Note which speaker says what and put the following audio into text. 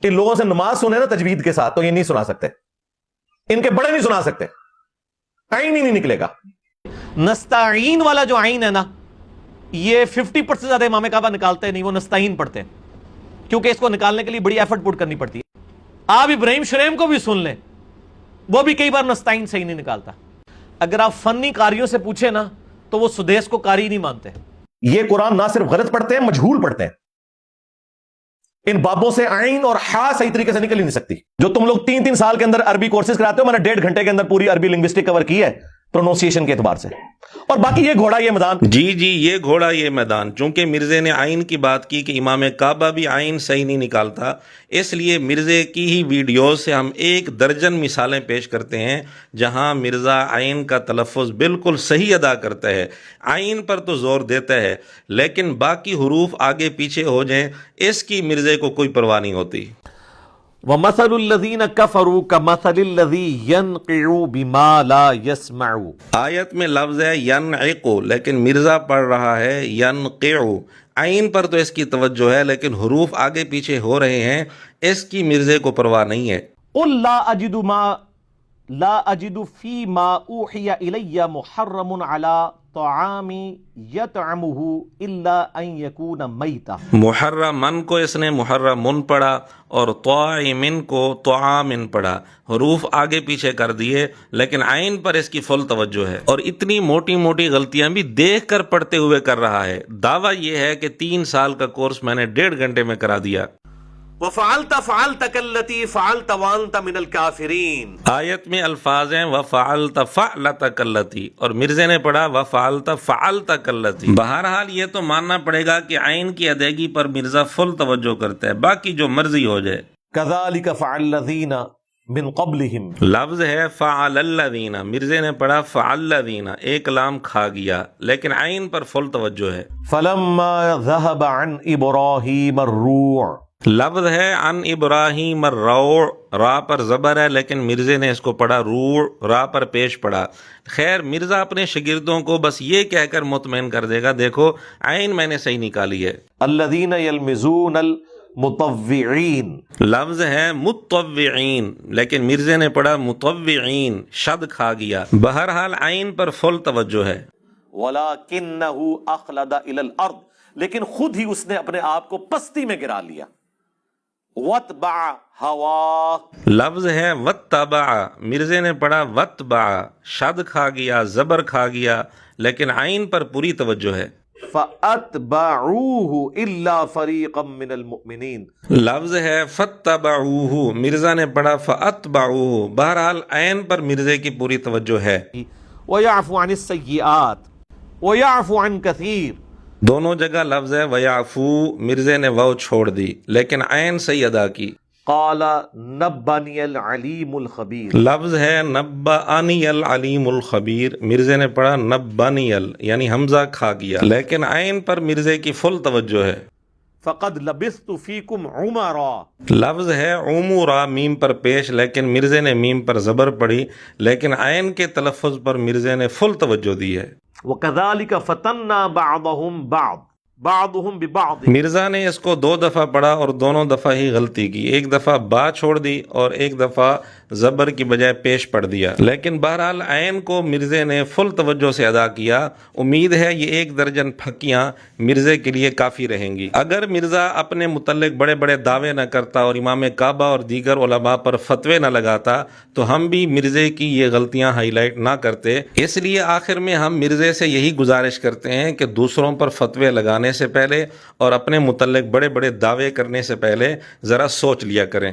Speaker 1: ان لوگوں سے نماز سنے نا تجوید کے ساتھ تو یہ نہیں سنا سکتے، ان کے بڑے نہیں سنا سکتے، عین ہی نہیں نکلے گا۔
Speaker 2: نستعین والا جو عین ہے نا، یہ 50% زیادہ امام کعبہ نکالتے نہیں، وہ نستعین پڑھتے ہیں، کیونکہ اس کو نکالنے کے لیے بڑی ایفرٹ پٹ کرنی پڑتی ہے۔ آپ ابراہیم شریم کو بھی سن لیں، وہ بھی کئی بار نستعین صحیح نہیں نکالتا۔ اگر آپ فنی قاریوں سے پوچھیں نا تو وہ سدیس کو قاری نہیں مانتے۔
Speaker 1: یہ قرآن نہ صرف غلط پڑھتے ہیں، مجہول پڑھتے ہیں۔ ان بابوں سے عین اور ہا صحیح طریقے سے نکل ہی نہیں سکتی۔ جو تم لوگ 3 سال کے اندر عربی کورسز کراتے ہو، میں نے 1.5 گھنٹے کے اندر پوری عربی لنگوسٹک کور کی ہے پروننسیشن کے اعتبار سے، اور باقی یہ گھوڑا یہ میدان۔
Speaker 3: جی یہ گھوڑا یہ میدان، چونکہ مرزے نے عین کی بات کی کہ امام کعبہ بھی عین صحیح نہیں نکالتا، اس لیے مرزے کی ہی ویڈیوز سے ہم 1 درجن مثالیں پیش کرتے ہیں جہاں مرزا عین کا تلفظ بالکل صحیح ادا کرتا ہے، عین پر تو زور دیتا ہے، لیکن باقی حروف آگے پیچھے ہو جائیں اس کی مرزے کو کوئی پرواہ نہیں ہوتی۔
Speaker 2: وَمَثَلُ الَّذِينَ كَفَرُوا كَمَثَلِ الَّذِي يَنْقِعُ بِمَا لَا يَسْمَعُ۔
Speaker 3: آیت میں لفظ ہے ینعقو، لیکن مرزا پڑھ رہا ہے ینقعو، عین پر تو اس کی توجہ ہے لیکن حروف آگے پیچھے ہو رہے ہیں، اس کی مرزے کو پرواہ نہیں ہے۔
Speaker 2: قُل لا أجد فی ما اوحی الی محرم علی طعام یطعمہ الا ان یکون میتا۔
Speaker 3: محرمن کو اس نے محرمن پڑھا اور طاعمن کو طعامن پڑھا، حروف آگے پیچھے کر دیے لیکن عین پر اس کی فل توجہ ہے، اور اتنی موٹی موٹی غلطیاں بھی دیکھ کر پڑھتے ہوئے کر رہا ہے۔ دعویٰ یہ ہے کہ 3 سال کا کورس میں نے 1.5 گھنٹے میں کرا دیا۔
Speaker 2: وَفَعَلْتَ فَعَلْتَ كَالَّتِي فَعَلْتَ وَأَنْتَ مِنَ الْكَافِرِينَ۔
Speaker 3: آیت میں الفاظ ہیں وَفَعَلْتَ فَعْلَتَ كَالَّتِي، اور مرزے نے پڑھا وَفَعَلْتَ فَعَلْتَ كَالَّتِي۔ بہرحال یہ تو ماننا پڑے گا کہ عین کی ادائیگی پر مرزا فل توجہ کرتا ہے، باقی جو مرضی ہو جائے۔
Speaker 1: كَذَلِكَ فَعَلَ الَّذِينَ مِن قَبْلِهِمْ،
Speaker 3: لفظ ہے فَعَلَ الَّذِينَ، مرزے نے پڑھا فَعَلَ الَّذِينَ، ایک لام کھا گیا لیکن عین پر فل توجہ ہے۔
Speaker 1: فَلَمَّا ذَهَبَ عَنْ إِبْرَاهِيمَ الرُّوعُ،
Speaker 3: لفظ ہے عن ابراہیم الروع، را پر زبر ہے لیکن مرزے نے اس کو پڑھا روع، را پر پیش پڑھا۔ خیر مرزا اپنے شاگردوں کو بس یہ کہہ کر مطمئن کر دے گا، دیکھو عین میں نے صحیح نکالی ہے۔
Speaker 1: الذین یلمزون المطوعین،
Speaker 3: لفظ ہے مطوعین لیکن مرزے نے پڑھا مطوعین، شد کھا گیا۔ بہرحال عین پر فل توجہ ہے۔
Speaker 1: وَلَكِنَّهُ أَخْلَدَ إِلَى الْأَرْضِ، لیکن خود ہی اس نے اپنے آپ کو پستی میں گرا لیا۔ وَاتْبَعَ هَوَاهُ،
Speaker 3: لفظ ہے وَاتَّبَعَ، مرزے نے پڑھا وَاتْبَعَ، شد کھا گیا، زبر کھا گیا لیکن عین پر پوری توجہ ہے۔
Speaker 1: فَأَتْبَعُوهُ إِلَّا فَرِيقًا مِّنَ الْمُؤْمِنِينَ،
Speaker 3: لفظ ہے فَاتَّبَعُوهُ، مرزا نے پڑھا فَأَتْبَعُوهُ، بہرحال عین پر مرزے کی پوری توجہ ہے۔
Speaker 2: وَيَعْفُ عَنِ السَّيِّئَاتِ وَيَعْفُ عَنْ كَثِيرٍ،
Speaker 3: دونوں جگہ لفظ ہے وَيَعْفُو، مرزے نے واو چھوڑ دی لیکن عین صحیح ادا کی۔
Speaker 1: قال نبنی العلیم الخبیر،
Speaker 3: لفظ ہے نبأنی العلیم الخبیر، مرزے نے پڑھا نبنی یعنی حمزہ کھا گیا لیکن عین پر مرزے کی فل توجہ ہے۔
Speaker 2: فَقَدْ لَبِثْتُ فِيكُمْ عُمَرًا،
Speaker 3: لفظ ہے عمرا، میم پر پیش لیکن مرزے نے میم پر زبر پڑھی لیکن عین کے تلفظ پر مرزے نے فل توجہ دی ہے۔
Speaker 2: وَكَذَلِكَ فَتَنَّا بَعْضَهُمْ بَعْضُهُمْ بِبَعْضٍ،
Speaker 3: مرزا نے اس کو 2 دفعہ پڑھا اور دونوں دفعہ ہی غلطی کی، ایک دفعہ با چھوڑ دی اور ایک دفعہ زبر کی بجائے پیش پڑھ دیا، لیکن بہرحال عین کو مرزے نے فل توجہ سے ادا کیا۔ امید ہے یہ 1 درجن پھکیاں مرزے کے لیے کافی رہیں گی۔ اگر مرزا اپنے متعلق بڑے بڑے دعوے نہ کرتا اور امام کعبہ اور دیگر علماء پر فتوے نہ لگاتا تو ہم بھی مرزے کی یہ غلطیاں ہائی لائٹ نہ کرتے۔ اس لیے آخر میں ہم مرزے سے یہی گزارش کرتے ہیں کہ دوسروں پر فتوے لگانے سے پہلے اور اپنے متعلق بڑے بڑے دعوے کرنے سے پہلے ذرا سوچ لیا کریں۔